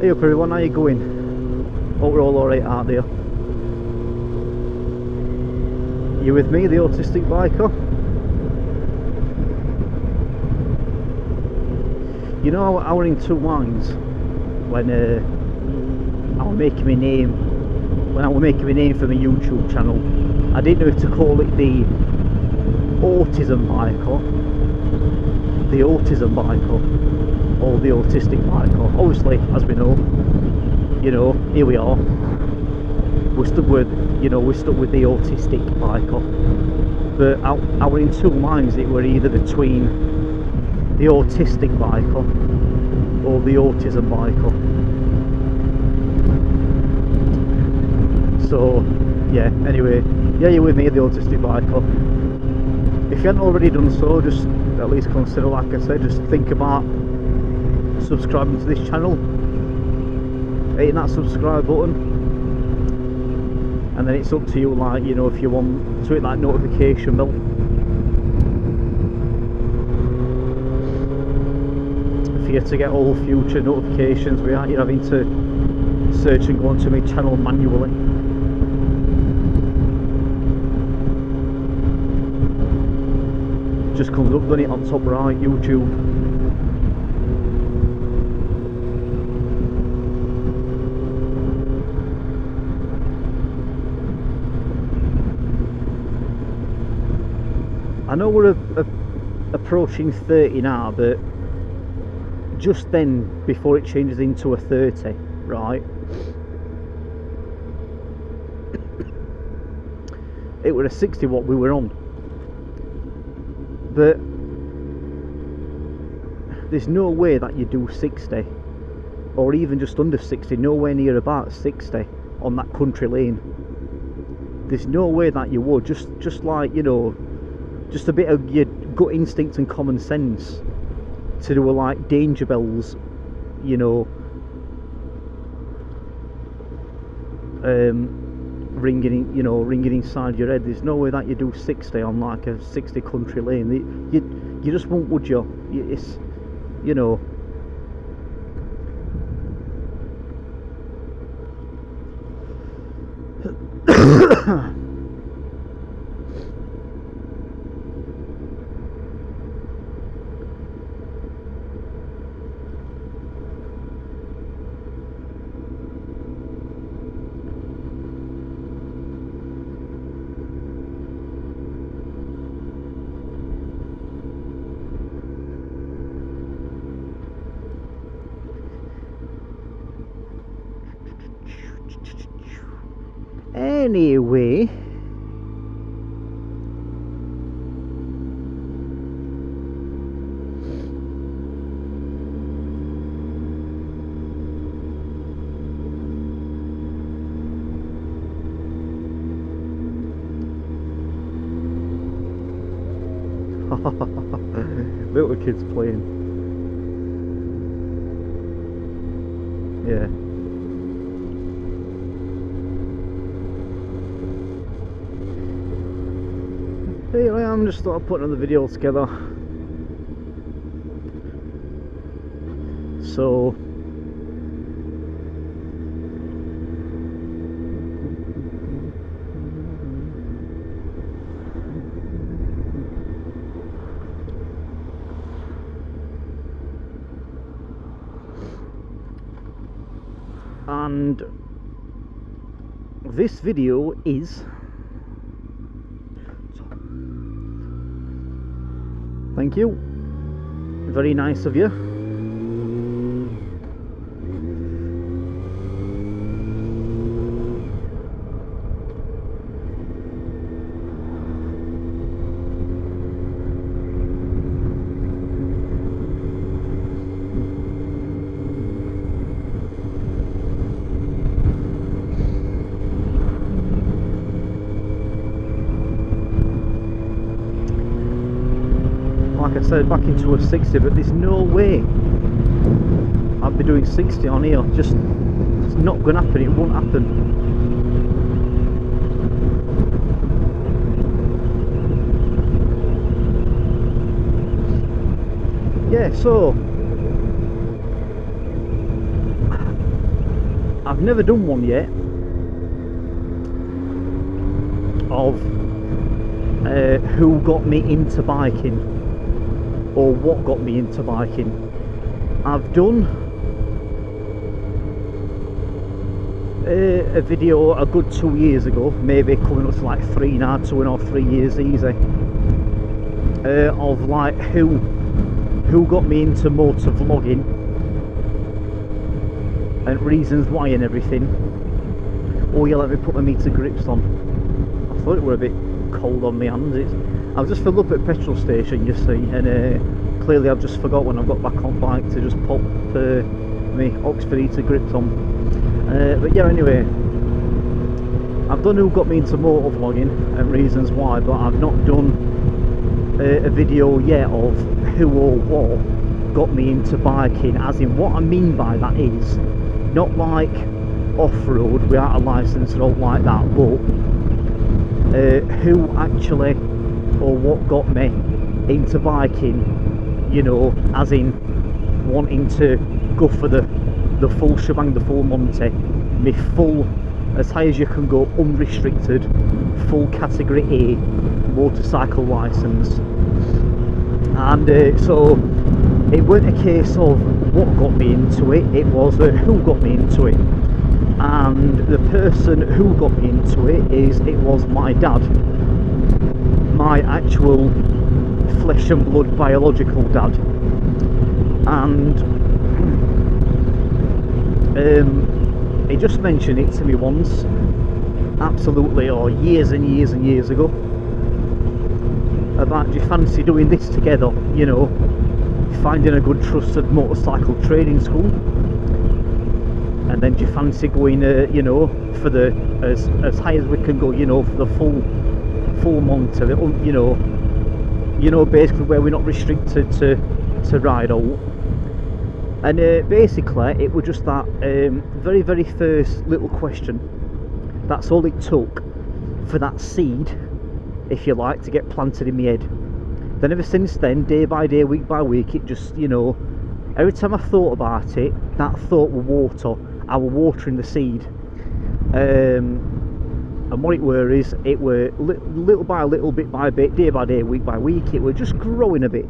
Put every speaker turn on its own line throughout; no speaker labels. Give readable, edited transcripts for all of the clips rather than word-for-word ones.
Hey up everyone, how you going? Hope we're all alright out there. You with me, the Autistic biker? You know, I were in two minds when I was making my name. When I was making my name for my YouTube channel, I didn't know if to call it the Autism biker, the Autism biker, or the Autistic biker. Obviously, as we know, you know, here we are. We're stuck with, you know, we're stuck with the Autistic biker. But I were in two minds. It were either between the Autistic biker or the Autism biker. So yeah, anyway, yeah, you're with me, the Autistic biker. If you haven't already done so, just at least consider, like I said, just think about subscribing to this channel, hitting that subscribe button, and then it's up to you, like, you know, if you want to hit that notification bell for you to get all future notifications without you having to search and go onto my channel manually. Just comes up, doesn't it, on top right, YouTube. I know we're approaching 30 now, but just then, before it changes into a 30, right, it was a 60 what we were on. But there's no way that you do 60, or even just under 60, nowhere near about 60 on that country lane. There's no way that you would, just like, you know, just a bit of your gut instinct and common sense to do a, like, danger bells, you know, ringing, you know, ringing inside your head. There's no way that you do 60 on like a 60 country lane. You just won't, would you? It's, you know. Anyway, little kids playing. Yeah. Here I am, just thought I'd put another video together. So and this video is, thank you, very nice of you. Like I said, back into a 60, but there's no way I'd be doing 60 on here. Just, it's not going to happen. It won't happen. Yeah, so I've never done one yet of who got me into biking or what got me into biking. I've done a video a good 2 years ago, maybe coming up to like 3 now, 2.5-3 years easy, of like who got me into motor vlogging and reasons why and everything. Oh yeah, let me put my meter grips on. I thought it were a bit cold on my hands. I've just filled up at a petrol station, you see, and clearly I've just forgot when I got back on bike to just pop my Oxford heater grips on. But yeah, anyway, I've done who got me into motor vlogging and reasons why, but I've not done a video yet of who or what got me into biking, as in what I mean by that is not like off-road without a licence and all like that, but who actually or what got me into biking, you know, as in wanting to go for the full shebang, the full Monty, me full, as high as you can go, unrestricted, full category A motorcycle licence. And so it weren't a case of what got me into it, it was who got me into it. And the person who got me into it was my dad, my actual flesh and blood biological dad. And he just mentioned it to me once, absolutely, or years and years and years ago, about, do you fancy doing this together, you know, finding a good trusted motorcycle training school, and then do you fancy going, you know, for the as high as we can go, you know, for the full Monty, you know, basically where we're not restricted to ride out. And basically it was just that very, very first little question. That's all it took for that seed, if you like, to get planted in my head. Then ever since then, day by day, week by week, it just, you know, every time I thought about it, that thought was water. I was watering the seed. And what it were is, it were little by little, bit by bit, day by day, week by week, it were just growing a bit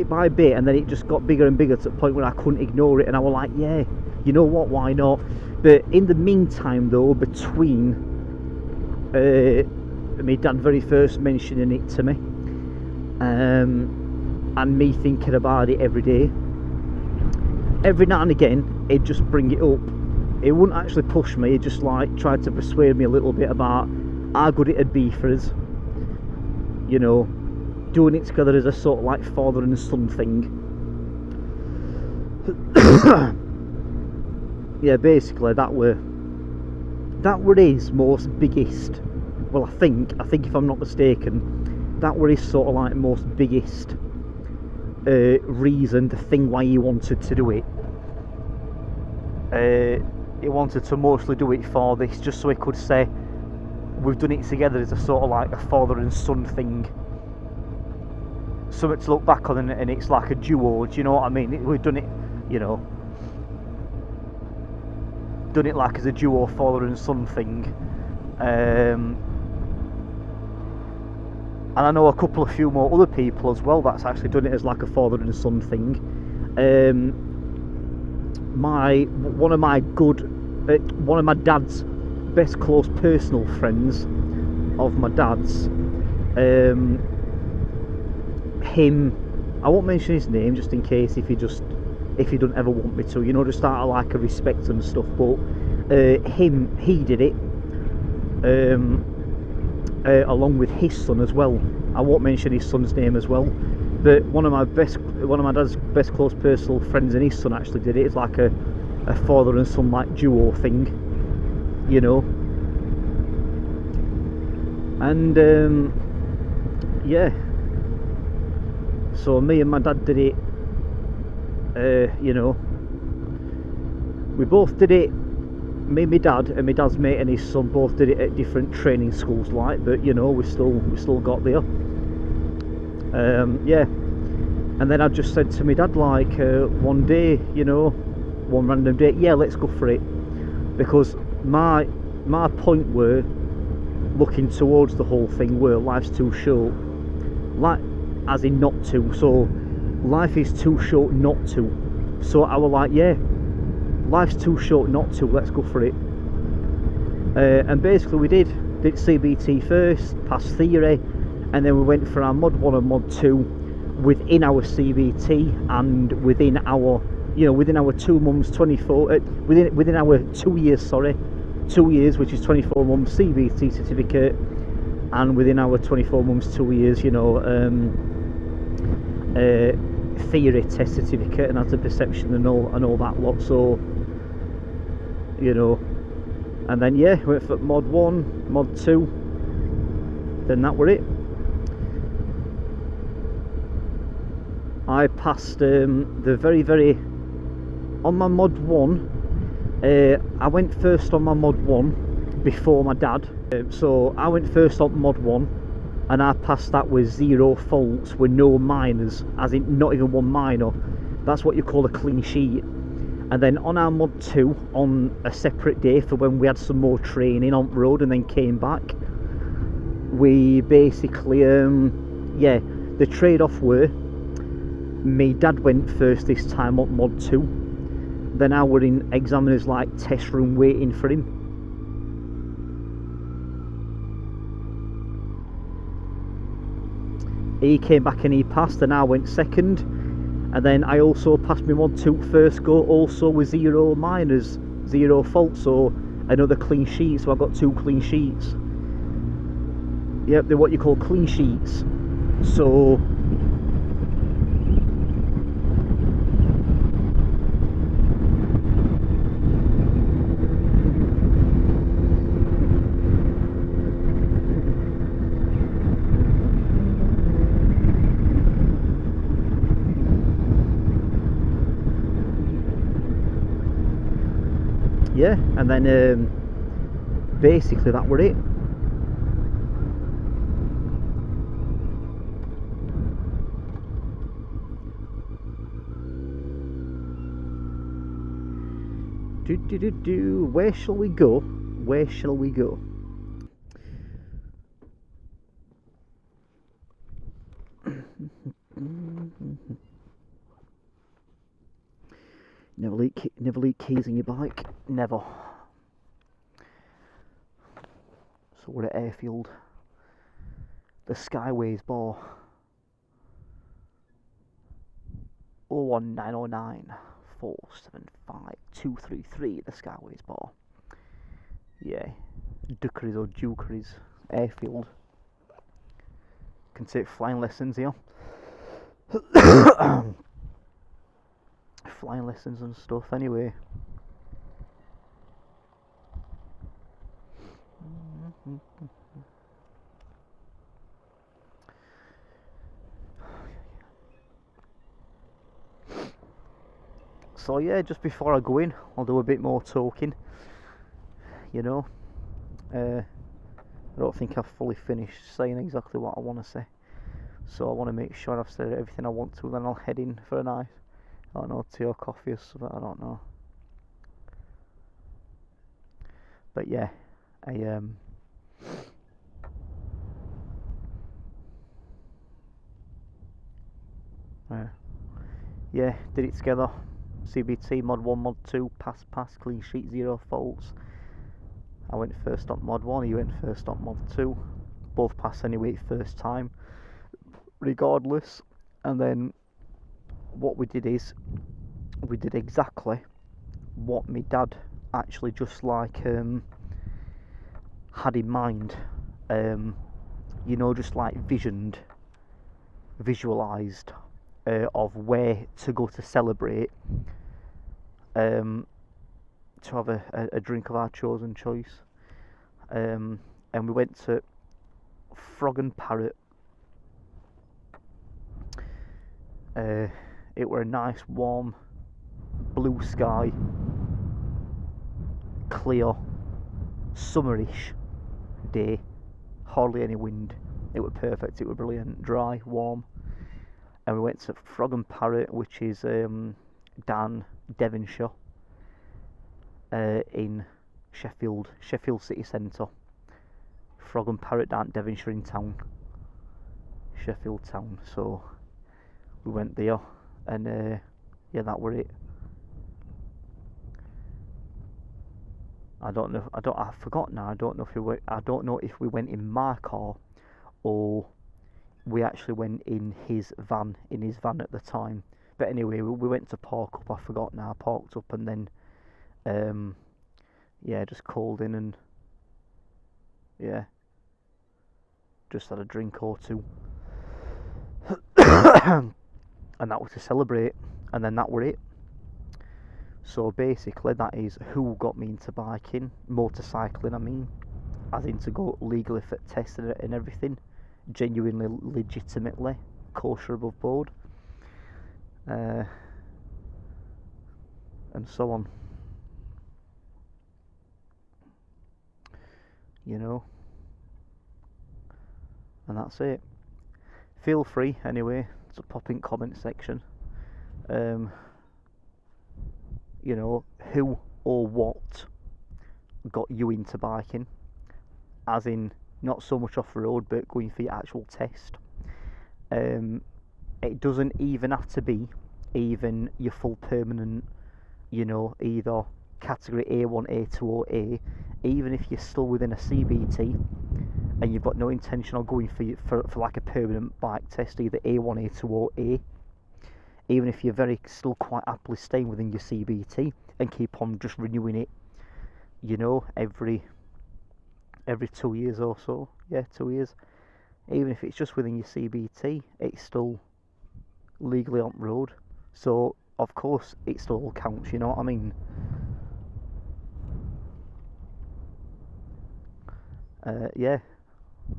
by bit, and then it just got bigger and bigger to the point where I couldn't ignore it, and I was like, yeah, you know what, why not? But in the meantime though, between my dad very first mentioning it to me, and me thinking about it every day, every now and again he'd just bring it up. It wouldn't actually push me, he'd just like try to persuade me a little bit about how good it'd be for us, you know, doing it together as a sort of like father and son thing. Yeah, basically that were his most biggest, well, I think if I'm not mistaken, that were his sort of like most biggest reason, the thing why he wanted to do it. He wanted to mostly do it for this, just so he could say we've done it together as a sort of like a father and son thing, something to look back on, and it's like a duo, do you know what I mean? We've done it, you know, done it like as a duo father and son thing. And I know a few more other people as well that's actually done it as like a father and son thing. One of my dad's best close personal friends of my dad's, him, I won't mention his name just in case if he doesn't ever want me to, you know, just out of like a respect and stuff, but he did it along with his son as well. I won't mention his son's name as well, but one of my dad's best close personal friends and his son actually did it. It's like a father and son like duo thing, you know. And yeah, so me and my dad did it, you know, we both did it, me, my dad and my dad's mate and his son both did it at different training schools like, but you know, we still got there. Yeah, and then I just said to my dad like one day, you know, one random day, yeah, let's go for it. because my point were looking towards the whole thing were life's too short, like as in not to, so life is too short not to. So I was like, yeah, life's too short not to, let's go for it. And basically we did CBT first, passed theory, and then we went for our mod 1 and mod 2 within our CBT, and within our, you know, within our 2 months 24 within our 2 years, sorry, 2 years, which is 24 months CBT certificate, and within our 24 months 2 years, you know, theory test certificate and as a perception and all that lot. So, you know, and then yeah, went for mod 1, mod 2, then that were it. I passed the very on my mod 1. I went first on my mod 1 before my dad, so I went first on mod 1 and I passed that with 0 faults, with no minors, as in not even one minor. That's what you call a clean sheet. And then on our mod 2, on a separate day for when we had some more training on road and then came back, we basically yeah, the trade-off were me dad went first this time on mod 2, then I were in examiner's like test room waiting for him. He came back and he passed, and I went second, and then I also passed my mod 2 first go, also with 0 minors, 0 faults, so another clean sheet. So I got 2 clean sheets. Yep, they're what you call clean sheets. So yeah, and then basically that were it. Where shall we go? Where shall we go? Never leak keys in your bike. Never. So we're at Airfield. The Skyways bar. 01909 475 233. The Skyways bar. Yeah. Duckeries or Dukeries. Airfield. Can take flying lessons here. Flying lessons and stuff anyway. So yeah, just before I go in, I'll do a bit more talking, you know. I don't think I've fully finished saying exactly what I want to say, so I want to make sure I've said everything I want to, then I'll head in for a nice, I don't know, tea or coffee or something, I don't know. But yeah, yeah, did it together. CBT mod 1, mod 2, pass, clean sheet, 0 faults. I went first on mod 1, he went first on mod 2. Both passed anyway first time, regardless. And then what we did is, we did exactly what my dad actually just like had in mind. You know, just like visualised of where to go to celebrate, to have a drink of our chosen choice, and we went to Frog and Parrot. It were a nice warm blue sky, clear summerish day, hardly any wind. It were perfect, it were brilliant, dry, warm. And we went to Frog and Parrot, which is down Devonshire, in Sheffield city centre. Frog and Parrot down Devonshire in town, Sheffield town. So we went there, and yeah, that were it. I forgot now. I don't know if we went in my car or we actually went in his van at the time. But anyway, we went to park up. I forgot now. Parked up and then yeah, just called in and yeah, just had a drink or two, and that was to celebrate. And then that were it. So basically, that is who got me into motorcycling. I mean, as in to go legally for testing and everything, genuinely, legitimately, kosher above board, and so on. You know, and that's it. Feel free anyway to pop in comment section. You know, who or what got you into biking, as in not so much off the road but going for your actual test. It doesn't even have to be even your full permanent, you know, either category A1, A2 or A. Even if you're still within a CBT and you've got no intention of going for like a permanent bike test, either A1, A2 or A, even if you're still quite happily staying within your CBT and keep on just renewing it, you know, every 2 years or so, yeah, 2 years, even if it's just within your CBT, it's still legally on road, so of course it still counts, you know what I mean. Yeah,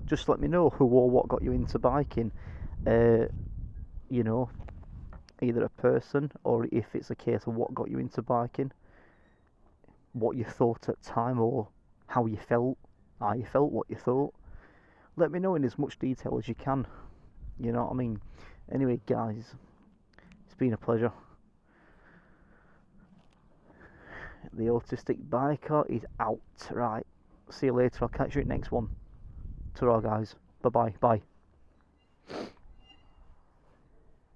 just let me know who or what got you into biking, you know, either a person or if it's a case of what got you into biking, what you thought at time or how you felt, what you thought. Let me know in as much detail as you can, you know what I mean. Anyway guys, it's been a pleasure. The Autistic Biker is out. Right, see you later. I'll catch you at next one. Ta-ra guys, bye bye.